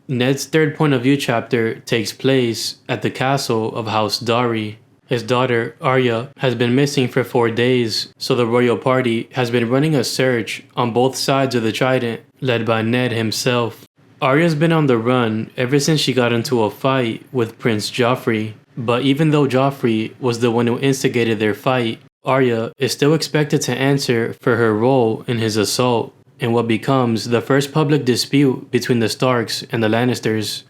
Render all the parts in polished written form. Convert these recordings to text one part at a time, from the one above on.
Ned's third point of view chapter takes place at the castle of House Dari. His daughter, Arya, has been missing for 4 days, so the royal party has been running a search on both sides of the Trident, led by Ned himself. Arya's been on the run ever since she got into a fight with Prince Joffrey, but even though Joffrey was the one who instigated their fight, Arya is still expected to answer for her role in his assault, in what becomes the first public dispute between the Starks and the Lannisters.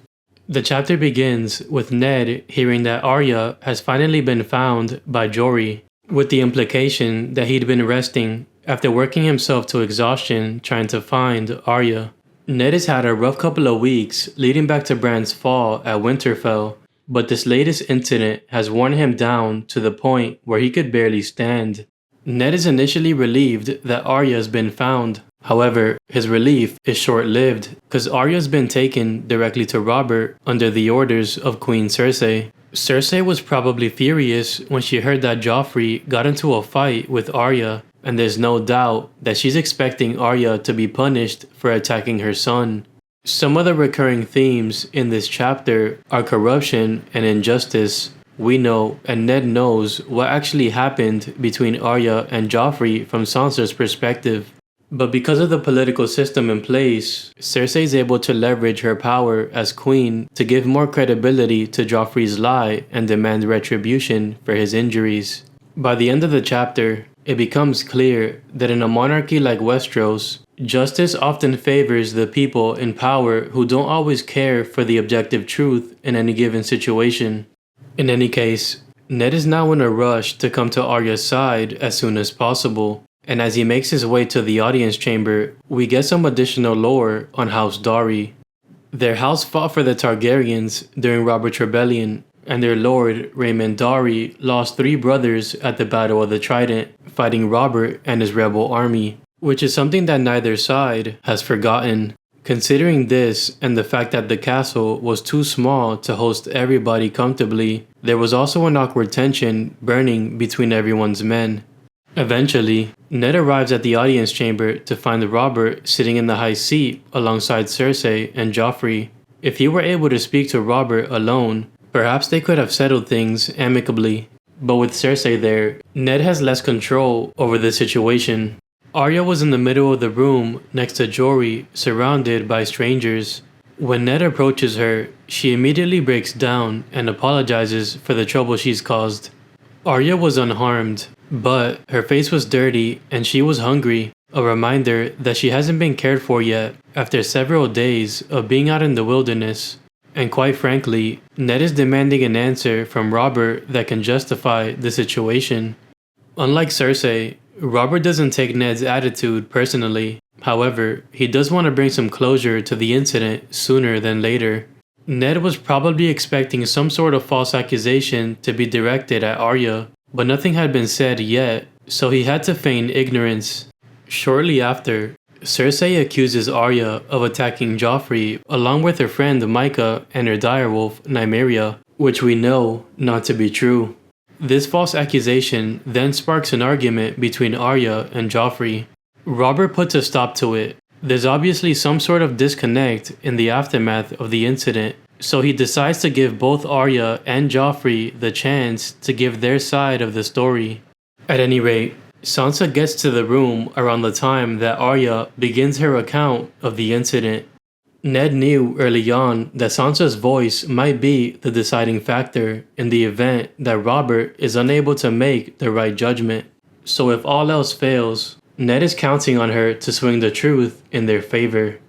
The chapter begins with Ned hearing that Arya has finally been found by Jory, with the implication that he'd been resting after working himself to exhaustion trying to find Arya. Ned has had a rough couple of weeks leading back to Bran's fall at Winterfell, but this latest incident has worn him down to the point where he could barely stand. Ned is initially relieved that Arya has been found. However, his relief is short-lived because Arya's been taken directly to Robert under the orders of Queen Cersei. Cersei was probably furious when she heard that Joffrey got into a fight with Arya, and there's no doubt that she's expecting Arya to be punished for attacking her son. Some of the recurring themes in this chapter are corruption and injustice. We know, and Ned knows, what actually happened between Arya and Joffrey from Sansa's perspective. But because of the political system in place, Cersei is able to leverage her power as queen to give more credibility to Joffrey's lie and demand retribution for his injuries. By the end of the chapter, it becomes clear that in a monarchy like Westeros, justice often favors the people in power who don't always care for the objective truth in any given situation. In any case, Ned is now in a rush to come to Arya's side as soon as possible. And as he makes his way to the audience chamber, we get some additional lore on House Dari. Their house fought for the Targaryens during Robert's Rebellion, and their lord, Raymond Dari, lost 3 brothers at the Battle of the Trident, fighting Robert and his rebel army, which is something that neither side has forgotten. Considering this and the fact that the castle was too small to host everybody comfortably, there was also an awkward tension burning between everyone's men. Eventually, Ned arrives at the audience chamber to find Robert sitting in the high seat alongside Cersei and Joffrey. If he were able to speak to Robert alone, perhaps they could have settled things amicably. But with Cersei there, Ned has less control over the situation. Arya was in the middle of the room next to Jory, surrounded by strangers. When Ned approaches her, she immediately breaks down and apologizes for the trouble she's caused. Arya was unharmed, but her face was dirty and she was hungry, a reminder that she hasn't been cared for yet after several days of being out in the wilderness. And quite frankly, Ned is demanding an answer from Robert that can justify the situation. Unlike Cersei, Robert doesn't take Ned's attitude personally. However, he does want to bring some closure to the incident sooner than later. Ned was probably expecting some sort of false accusation to be directed at Arya, but nothing had been said yet, so he had to feign ignorance. Shortly after, Cersei accuses Arya of attacking Joffrey along with her friend Mycah and her direwolf Nymeria, which we know not to be true. This false accusation then sparks an argument between Arya and Joffrey. Robert puts a stop to it. There's obviously some sort of disconnect in the aftermath of the incident, so he decides to give both Arya and Joffrey the chance to give their side of the story. At any rate, Sansa gets to the room around the time that Arya begins her account of the incident. Ned knew early on that Sansa's voice might be the deciding factor in the event that Robert is unable to make the right judgment. So if all else fails, Ned is counting on her to swing the truth in their favor.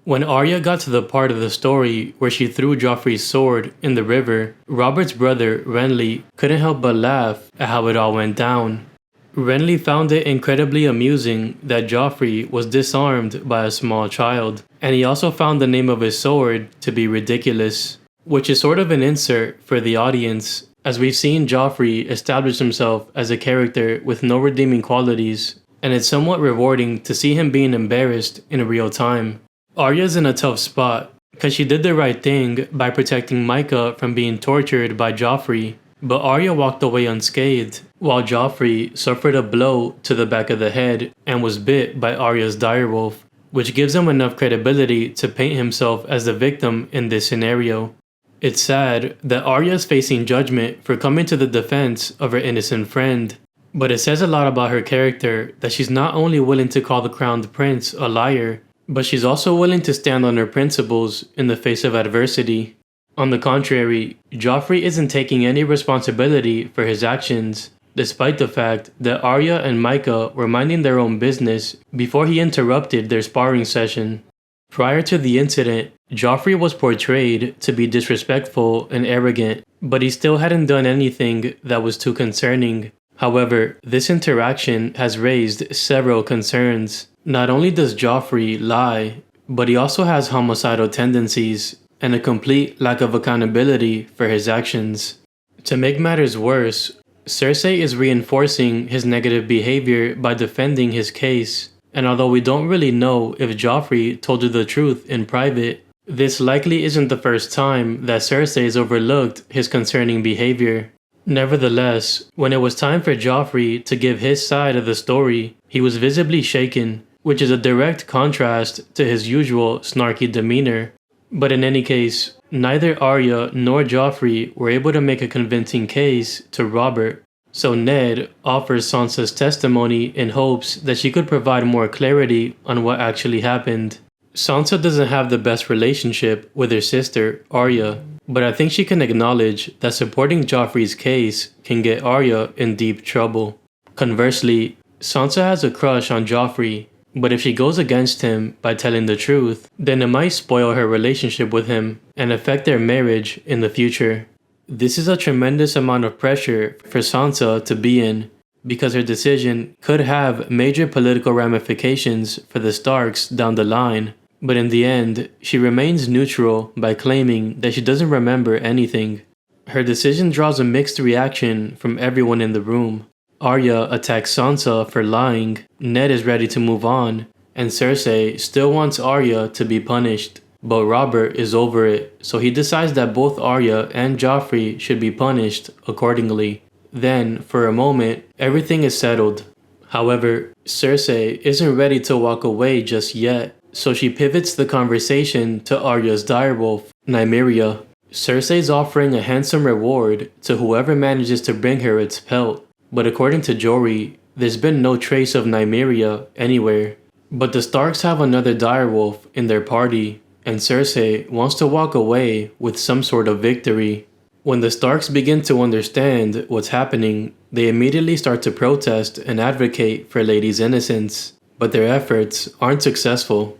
When Arya got to the part of the story where she threw Joffrey's sword in the river, Robert's brother, Renly, couldn't help but laugh at how it all went down. Renly found it incredibly amusing that Joffrey was disarmed by a small child, and he also found the name of his sword to be ridiculous, which is sort of an insert for the audience, as we've seen Joffrey establish himself as a character with no redeeming qualities, and it's somewhat rewarding to see him being embarrassed in real time. Arya's in a tough spot, because she did the right thing by protecting Mycah from being tortured by Joffrey, but Arya walked away unscathed, while Joffrey suffered a blow to the back of the head and was bit by Arya's direwolf. which gives him enough credibility to paint himself as the victim in this scenario. It's sad that Arya is facing judgment for coming to the defense of her innocent friend, but it says a lot about her character that she's not only willing to call the crowned prince a liar, but she's also willing to stand on her principles in the face of adversity. On the contrary, Joffrey isn't taking any responsibility for his actions, despite the fact that Arya and Micah were minding their own business before he interrupted their sparring session. Prior to the incident, Joffrey was portrayed to be disrespectful and arrogant, but he still hadn't done anything that was too concerning. However, this interaction has raised several concerns. Not only does Joffrey lie, but he also has homicidal tendencies and a complete lack of accountability for his actions. To make matters worse, Cersei is reinforcing his negative behavior by defending his case, and although we don't really know if Joffrey told her the truth in private, this likely isn't the first time that Cersei has overlooked his concerning behavior. Nevertheless, when it was time for Joffrey to give his side of the story, he was visibly shaken, which is a direct contrast to his usual snarky demeanor. But in any case, neither Arya nor Joffrey were able to make a convincing case to Robert, so Ned offers Sansa's testimony in hopes that she could provide more clarity on what actually happened. Sansa doesn't have the best relationship with her sister, Arya, but I think she can acknowledge that supporting Joffrey's case can get Arya in deep trouble. Conversely, Sansa has a crush on Joffrey, but if she goes against him by telling the truth, then it might spoil her relationship with him and affect their marriage in the future. This is a tremendous amount of pressure for Sansa to be in, because her decision could have major political ramifications for the Starks down the line. But in the end, she remains neutral by claiming that she doesn't remember anything. Her decision draws a mixed reaction from everyone in the room. Arya attacks Sansa for lying, Ned is ready to move on, and Cersei still wants Arya to be punished. But Robert is over it, so he decides that both Arya and Joffrey should be punished accordingly. Then, for a moment, everything is settled. However, Cersei isn't ready to walk away just yet, so she pivots the conversation to Arya's direwolf, Nymeria. Cersei's offering a handsome reward to whoever manages to bring her its pelt, but according to Jory, there's been no trace of Nymeria anywhere. But the Starks have another direwolf in their party, and Cersei wants to walk away with some sort of victory. When the Starks begin to understand what's happening, they immediately start to protest and advocate for Lady's innocence, but their efforts aren't successful.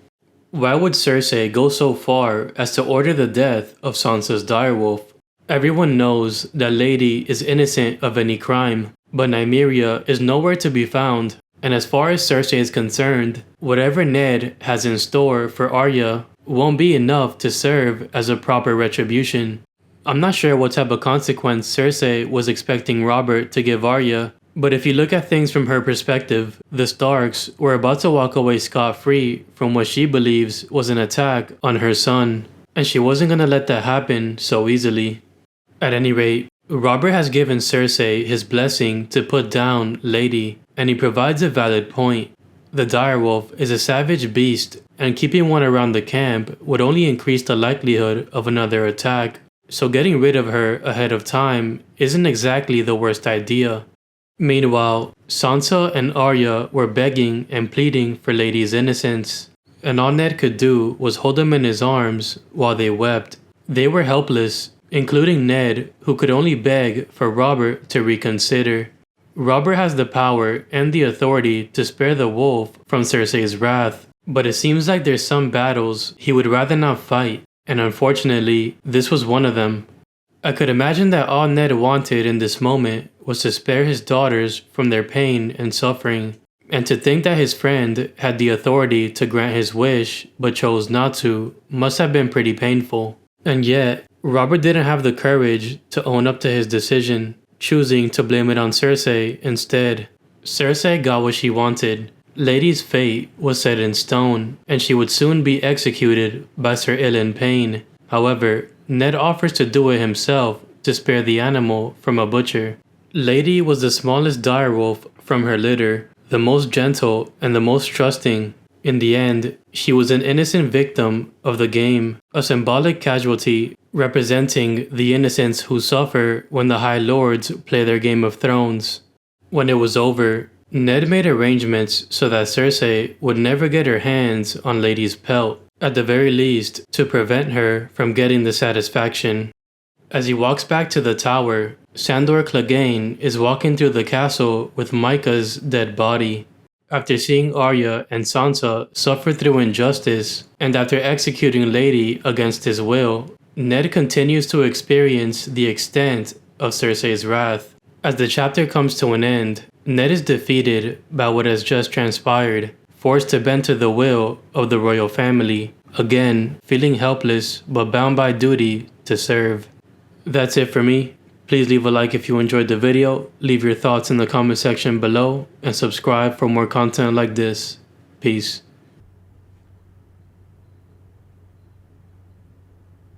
Why would Cersei go so far as to order the death of Sansa's direwolf? Everyone knows that Lady is innocent of any crime, but Nymeria is nowhere to be found, and as far as Cersei is concerned, whatever Ned has in store for Arya won't be enough to serve as a proper retribution. I'm not sure what type of consequence Cersei was expecting Robert to give Arya, but if you look at things from her perspective, the Starks were about to walk away scot-free from what she believes was an attack on her son, and she wasn't going to let that happen so easily. At any rate, Robert has given Cersei his blessing to put down Lady, and he provides a valid point. The direwolf is a savage beast, and keeping one around the camp would only increase the likelihood of another attack, so getting rid of her ahead of time isn't exactly the worst idea. Meanwhile, Sansa and Arya were begging and pleading for Lady's innocence, and all Ned could do was hold them in his arms while they wept. They were helpless, including Ned, who could only beg for Robert to reconsider. Robert has the power and the authority to spare the wolf from Cersei's wrath, but it seems like there's some battles he would rather not fight, and unfortunately, this was one of them. I could imagine that all Ned wanted in this moment was to spare his daughters from their pain and suffering, and to think that his friend had the authority to grant his wish but chose not to must have been pretty painful. And yet, Robert didn't have the courage to own up to his decision, choosing to blame it on Cersei instead. Cersei got what she wanted. Lady's fate was set in stone, and she would soon be executed by Sir Ilyn Payne. However, Ned offers to do it himself to spare the animal from a butcher. Lady was the smallest direwolf from her litter, the most gentle and the most trusting, In the end, she was an innocent victim of the game, a symbolic casualty representing the innocents who suffer when the High Lords play their Game of Thrones. When it was over, Ned made arrangements so that Cersei would never get her hands on Lady's pelt, at the very least to prevent her from getting the satisfaction. As he walks back to the tower, Sandor Clegane is walking through the castle with Micah's dead body. After seeing Arya and Sansa suffer through injustice, and after executing Lady against his will, Ned continues to experience the extent of Cersei's wrath. As the chapter comes to an end, Ned is defeated by what has just transpired, forced to bend to the will of the royal family, again feeling helpless but bound by duty to serve. That's it for me. Please leave a like if you enjoyed the video, leave your thoughts in the comment section below, and subscribe for more content like this. Peace.